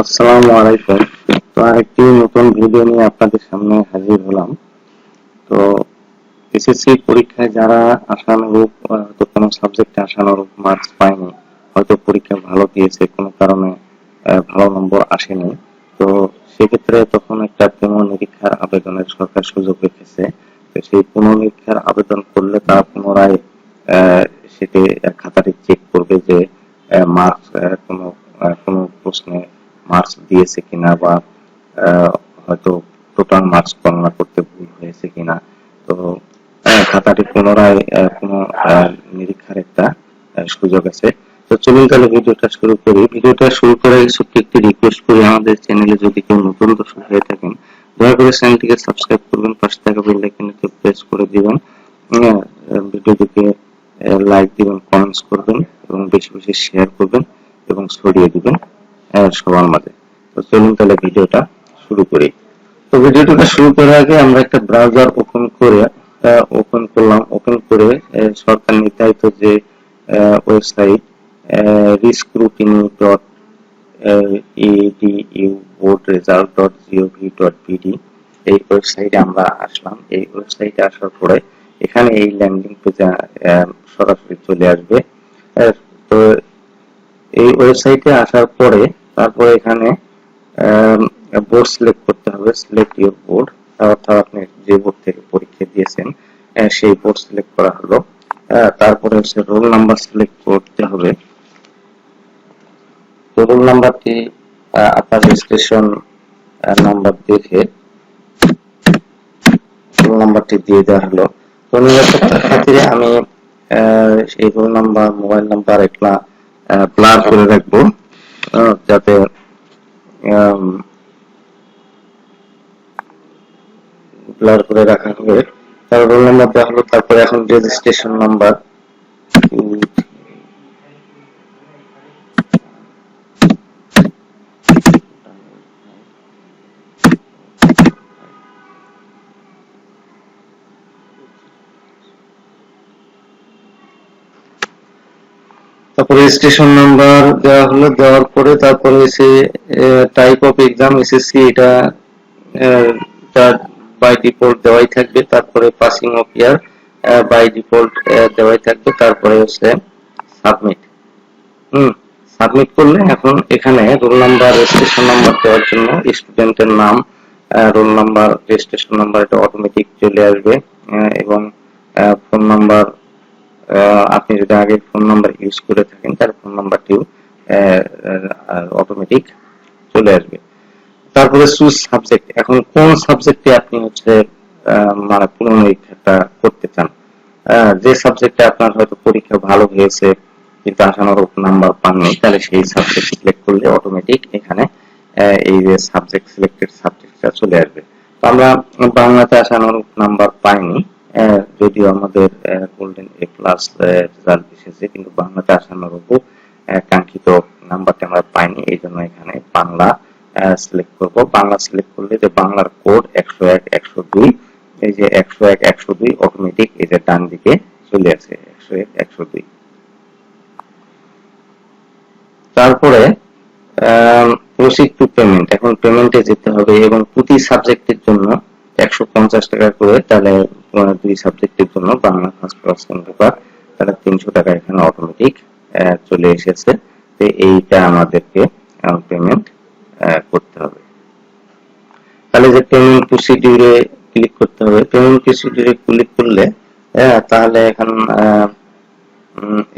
আসসালামু আলাইকুম। তো আরেকটি নতুন ভিডিও নিয়ে আপনাদের সামনে হাজির হলাম। তো এসএসসি পরীক্ষায় যারা আশানুরূপ হয়তো কোনো সাবজেক্টে আশানুরূপ মার্কস পায়নি, হয়তো পরীক্ষা ভালো দিয়েছে কোনো কারণে ভালো নম্বর আসেনি, তো সেক্ষেত্রে তখন একটা পুনর্নিরীক্ষার আবেদনের সরকার সুযোগ রেখেছে। তো সেই পুনর্নিরীক্ষার আবেদন করলে তারা পুনরায় সেটি খাতাটি চেক করবে যে মার্কস কোনো প্রশ্নে মার্কস দিয়েছে কিনা বা হয়তো টোটাল মার্কস গণনা করতে ভুল হয়েছে কিনা। তো খাতাটি পুনরায় নিরীক্ষার একটা সুযোগ আছে। তো চলুন তাহলে ভিডিওটা শুরু করি। ভিডিওটা শুরু করার আগে ছোট্ট একটি রিকোয়েস্ট করি, আমাদের চ্যানেলে যদি কেউ নতুন দর্শক হয়ে থাকেন দয়া করে চ্যানেলটিকে সাবস্ক্রাইব করবেন, পাশে থাকা বেল আইকনটি প্রেস করে দিবেন, ভিডিওটিকে লাইক দিবেন, কমেন্টস করবেন এবং বেশি বেশি শেয়ার করবেন এবং ছড়িয়ে দিবেন সবার মাঝে। তো চলুন তাহলে ভিডিওটা শুরু করি। তো ভিডিওটা শুরু করার আগে আমরা একটা ব্রাউজার ওপেন করে সরকার নির্ধারিত যে ওয়েবসাইট rescrutiny.edu.boardresult.gov.bd এই ওয়েবসাইটে আমরা আসলাম। এই ওয়েবসাইটে আসার পরে এখানে এই ল্যান্ডিং পেজে সরাসরি চলে আসবে। তো এই ওয়েবসাইটে আসার পরে তারপরে এখানে বোর্ড সিলেক্ট করতে হবে, সিলেক্ট ইউর বোর্ড, অর্থাৎ আপনি যে বোর্ড থেকে পরীক্ষা দিয়েছেন সেই বোর্ড সিলেক্ট করা হলো। তারপরে হচ্ছে রোল নাম্বার সিলেক্ট করতে হবে। তো রোল নাম্বারটি আপনার রেজিস্ট্রেশন নাম্বার দেখে রোল নাম্বারটি দিয়ে দেওয়া হলো। তো নিরাপত্তার খাতিরে আমি এই রোল নাম্বার, মোবাইল নাম্বার এগুলা ব্লার করে রাখবো যাতে ব্লার করে রাখা হবে। তার রোল নাম্বার দেওয়া হলো। তারপরে এখন রেজিস্ট্রেশন নাম্বার, তারপরে রেজিস্ট্রেশন নাম্বার দেওয়া হলো। দেওয়ার পরে তারপরে এসে টাইপ অফ এক্সাম এসএসসি, এটা বাই ডিফল্ট দেওয়াই থাকবে। তারপরে passing of year by default দেওয়াই থাকবে। তারপরে হচ্ছে সাবমিট। সাবমিট করলে এখন এখানে রোল নাম্বার, রেজিস্ট্রেশন নাম্বার দেওয়ার জন্য স্টুডেন্টের নাম, রোল নাম্বার, রেজিস্ট্রেশন নাম্বার এটা অটোমেটিক চলে আসবে এবং ফোন নাম্বার, আপনি যদি আগে ফোন নাম্বার ইউজ করে থাকেন তার ফোন নাম্বারটিও অটোমেটিক চলে আসবে। তারপরে চুজ সাবজেক্ট, এখন কোন সাবজেক্টে আপনি হচ্ছে মানে পুনর্নিরীক্ষাটা করতে চান। যে সাবজেক্টে আপনার হয়তো পরীক্ষা ভালো হয়েছে কিন্তু আশানুরূপ নাম্বার পাননি, তাহলে সেই সাবজেক্ট সিলেক্ট করলে অটোমেটিক এখানে এই যে সাবজেক্ট সিলেক্টেড সাবজেক্টটা চলে আসবে। তো আমরা বাংলাতে আশানুরূপ নাম্বার পাইনি, যদিও আমাদের গোল্ডেন এ প্লাস রেজাল্ট এসেছে, কিন্তু বাংলাতে আশানুরূপ কাঙ্ক্ষিত নাম্বারটা আমরা পাইনি। এই জন্য এখানে বাংলা সিলেক্ট করব। বাংলা সিলেক্ট করলে যে বাংলার কোড 101 102, এই যে 101 102 অটোমেটিক এই যে ডান দিকে চলে আসে 101 102। তারপরে প্রসিড টু পেমেন্ট, এখন পেমেন্টে যেতে হবে এবং প্রতি সাবজেক্টের জন্য 150 টাকা করে, তাহলে 2 সাবজেক্টের জন্য বাংলা ফার্স্ট ক্লাস পেপার, তাহলে 300 টাকা এখানে অটোমেটিক চলে এসেছে। তো এইটা আমাদেরকে পেমেন্ট করতে হবে। তাহলে যে পেমেন্ট প্রসিডিউরে ক্লিক করতে হবে। পেমেন্ট প্রসিডিউরে ক্লিক করলে তাহলে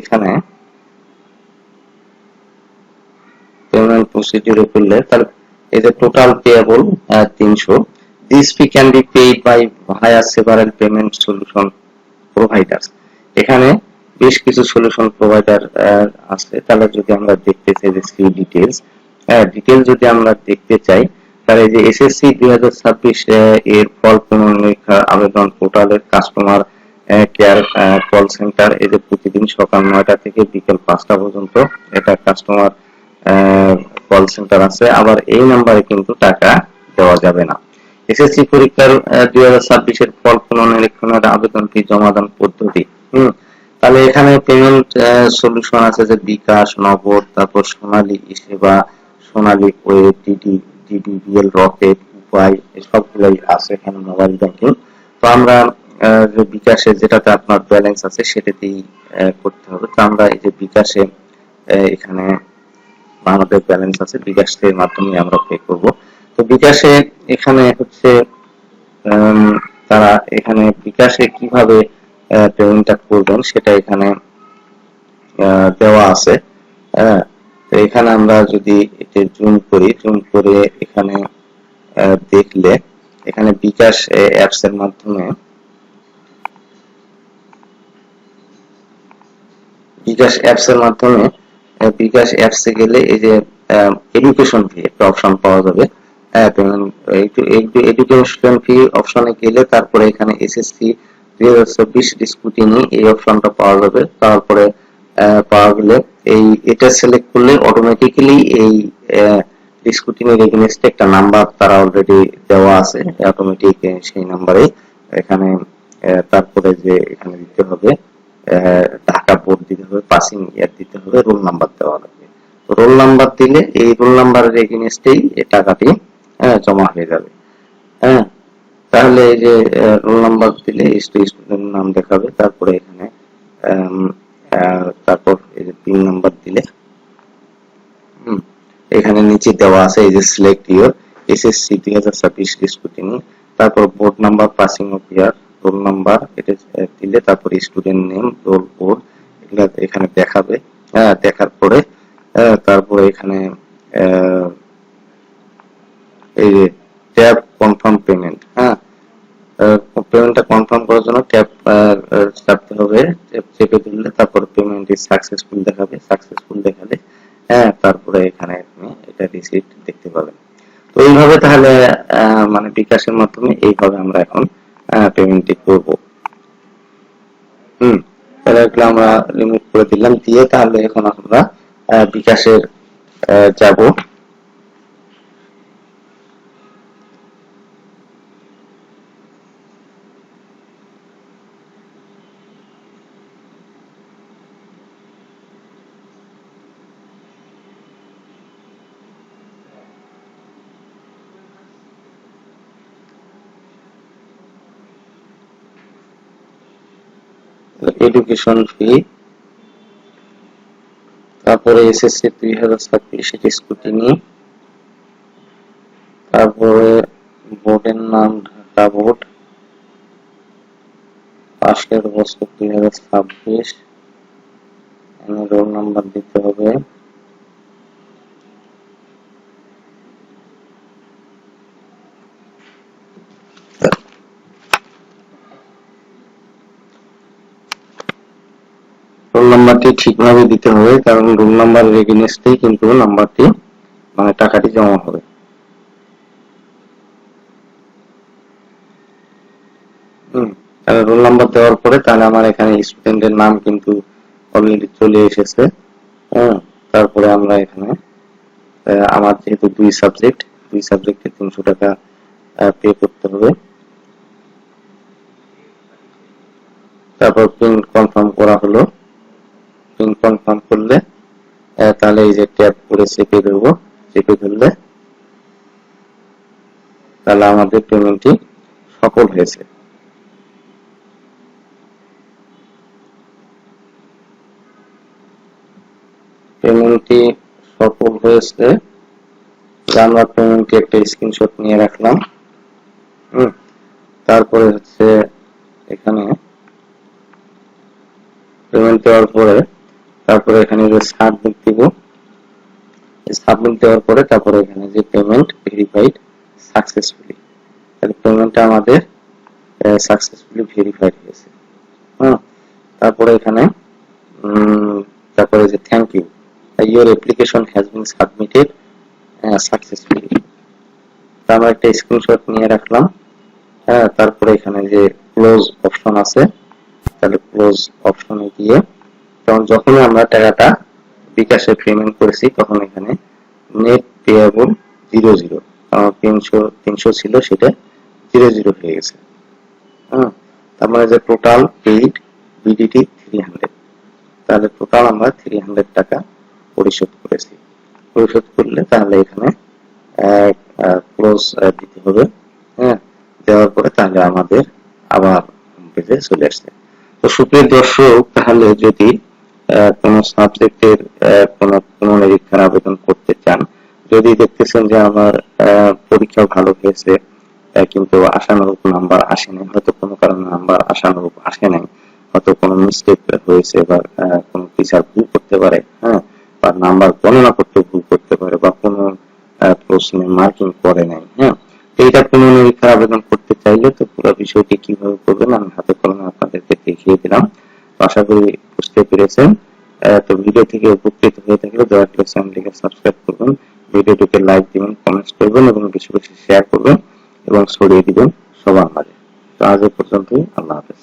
এখানে পেমেন্ট প্রসিডিউরে করলে তাহলে এই যে total payable 300, this fee can be paid by via several payment solution providers. এখানে বেশ কিছু সলিউশন প্রোভাইডার আছে। তাহলে যদি আমরা দেখতে চাই যে সি ডিটেইলস, যদি আমরা দেখতে চাই তাহলে যে এসএসসি 2026 এর ফল পুনর্নিরীক্ষার আবেদন পোর্টালের কাস্টমার কেয়ার কল সেন্টার, এই যে প্রতিদিন সকাল 9টা থেকে বিকেল 5টা পর্যন্ত এটা কাস্টমার কল সেন্টার আছে। আবার এই নাম্বারে কিন্তু টাকা দেওয়া যাবে না। এসএসসি পরীক্ষার 2026 এর ফল পুনর্নিরীক্ষণের আবেদন ফি জমাদান পদ্ধতি, তাহলে এখানে পেমেন্ট সলিউশন আছে যে বিকাশ, নগদ, তারপর সোনালী সেবা, সোনালী ওয়ে, ডিডিবিএল, রকেট, উপায়, সবগুলোই আছে এখানে মোবাইল ব্যাংকিং। তো আমরা যে বিকাশে যেটাতে আপনার ব্যালেন্স আছে সেটাতেই করতে হবে। তো আমরা এই যে বিকাশে এখানে আমাদের ব্যালেন্স আছে, বিকাশের মাধ্যমে আমরা পে করব। তো বিকাশে এখানে হচ্ছে তারা এখানে বিকাশে কিভাবে পেমেন্টটা করবেন সেটা এখানে দেওয়া আছে। তো এখানে আমরা যদি এটা জুম করে এখানে দেখলে এখানে বিকাশ অ্যাপস এর মাধ্যমে বিকাশ অ্যাপসে গেলে এই যে এডুকেশন ফি একটা অপশন পাওয়া যাবে। এডুকেশন ফি অপশনে গেলে তারপরে এখানে এসএসসি 2024 স্কুটিনি এই অপশনটা পাওয়া যাবে। তারপরে পাওয়া গেলে এটা সিলেক্ট করলে অটোমেটিক্যালি এই স্কুটিনির এগেইনস্টে একটা নাম্বার তারা অলরেডি দেওয়া আছে অটোমেটিক, সেই নাম্বারে এখানে তারপরে যে এখানে দিতে হবে ঢাকা বোর্ড দিতে হবে, পাসিং ইয়ার দিতে হবে, রোল নাম্বার দেওয়া লাগবে। রোল নাম্বার দিলে এই রোল নাম্বারের এগেইনস্টেই এই টাকাটি জমা হয়ে যাবে। হ্যাঁ, তাহলে এই যে রোল নাম্বার দিলে স্টুডেন্ট নাম দেখাবে, তারপরে এখানে তারপর এই যে পিন নাম্বার দিলে এখানে নিচে দেওয়া আছে এই যে সিলেক্ট ইউর এসএসসি 2026 স্কুটিনি, তারপর board number, passing of year, roll number এটা দিলে তারপর স্টুডেন্ট নেম, রোল কোড এগুলো এখানে দেখাবে। দেখার পরে তারপরে এখানে এই যে ট্যাব কনফার্ম পেমেন্ট, পেমেন্টটা কনফার্ম করার জন্য ট্যাব চাপতে হবে। ট্যাব চেপে দিলে তারপর পেমেন্ট ইজ সাকসেসফুল দেখাবে, সাকসেসফুল দেখালে তারপরে এখানে আপনি এটা রিসিপ্ট দেখতে পাবেন। তো এইভাবে তাহলে মানে বিকাশের মাধ্যমে এইভাবে আমরা এখন পেমেন্টটি করব। তাহলে এগুলো আমরা রিমুভ করে দিলাম, দিয়ে তাহলে এখন আমরা বিকাশের যাব। এডুকেশন ফি, তারপরে এসএসসি 2026 স্কুটিনি, তারপরে বোর্ডের নাম ঢাকা বোর্ড, পাশের বছর 2026, রোল নাম্বার দিতে হবে, রোল নাম্বারটি ঠিকভাবে দিতে হবে, কারণ রোল নাম্বারের এগেইনস্টেই কিন্তু নাম্বারটি মানে টাকাটি জমা হবে। তাহলে রোল নাম্বার দেওয়ার পরে তাহলে আমার এখানে স্টুডেন্টের নাম কিন্তু অলরেডি চলে এসেছে। তারপরে আমরা এখানে আমার যেহেতু দুই সাবজেক্টে 300 টাকা পে করতে হবে। তারপর পিন কনফার্ম করা হলো, পিন কনফার্ম করলে তাহলে এই যে ট্যাপ করে চেপে দেব, চেপে ধরলে তাহলে আমাদের পেমেন্টটি সফল হয়েছে। পেমেন্টটি সফল হয়েছে, আমরা পেমেন্টটি একটা স্ক্রিনশট নিয়ে রাখলাম। তারপরে হচ্ছে এখানে পেমেন্ট দেওয়ার পরে তারপরে এখানে যে সাবমিট দিব, সাবমিট দেওয়ার পরে তারপরে এখানে যে পেমেন্ট ভেরিফাইড সাকসেসফুলি, তাহলে পেমেন্টটা আমাদের সাকসেসফুলি ভেরিফাইড হয়েছে। তারপরে এখানে তারপরে যে thank you, your application has been submitted successfully, আমরা একটা স্ক্রিনশট নিয়ে রাখলাম। তারপরে এখানে যে ক্লোজ অপশন আছে, তাহলে ক্লোজ অপশনে গিয়ে তখন যখন আমরা টাকাটা বিকাশে পেমেন্ট করেছি তখন এখানে নেট পেয়েবল 00, 300 ছিল সেটা 00 হয়ে গেছে। তার মানে যে টোটাল পেইড বিডিটি 300, তাহলে টোটাল আমরা 300 টাকা পরিশোধ করেছি। পরিশোধ করলে তাহলে এখানে ক্লোজ দিতে হবে। হ্যাঁ, দেওয়ার পরে তাহলে আমাদের আবার হোম পেজে চলে আসছে। তো সুপ্রিয় দর্শক, তাহলে যদি কোন সাবজেক্টের কোন পুনর্নিরীক্ষার আবেদন করতে চান, যদি দেখতেছেন যে আমার পরীক্ষা ভালো হয়েছে কিন্তু আশানুরূপ নাম্বার আসেনি, হয়তো কোনো কারণে নাম্বার আশানুরূপ আসে নাই, হয়তো কোনো মিস্টেক হয়েছে বা কোনো টিচার ভুল করতে পারে, হ্যাঁ, বা নাম্বার গণনা করতে ভুল করতে পারে, বা কোনো প্রশ্নে মার্কিং করে নাই, হ্যাঁ, তো এটা পুনর্নিরীক্ষার আবেদন করতে চাইলে তো পুরো বিষয়টি কিভাবে করবেন আমি হাতে কলমে আপনাদেরকে দেখিয়ে দিলাম। তো আশা করি বুঝতে পেরেছেন। তো ভিডিও থেকে উপকৃত হয়ে থাকলে দয়া করে চ্যানেলটিকে সাবস্ক্রাইব করবেন, ভিডিওটিকে লাইক দিবেন, কমেন্টস করবেন এবং বেশি বেশি শেয়ার করবেন এবং ছড়িয়ে দিবেন সবার মাঝে। তো আজ এ পর্যন্তই, আল্লাহ হাফেজ।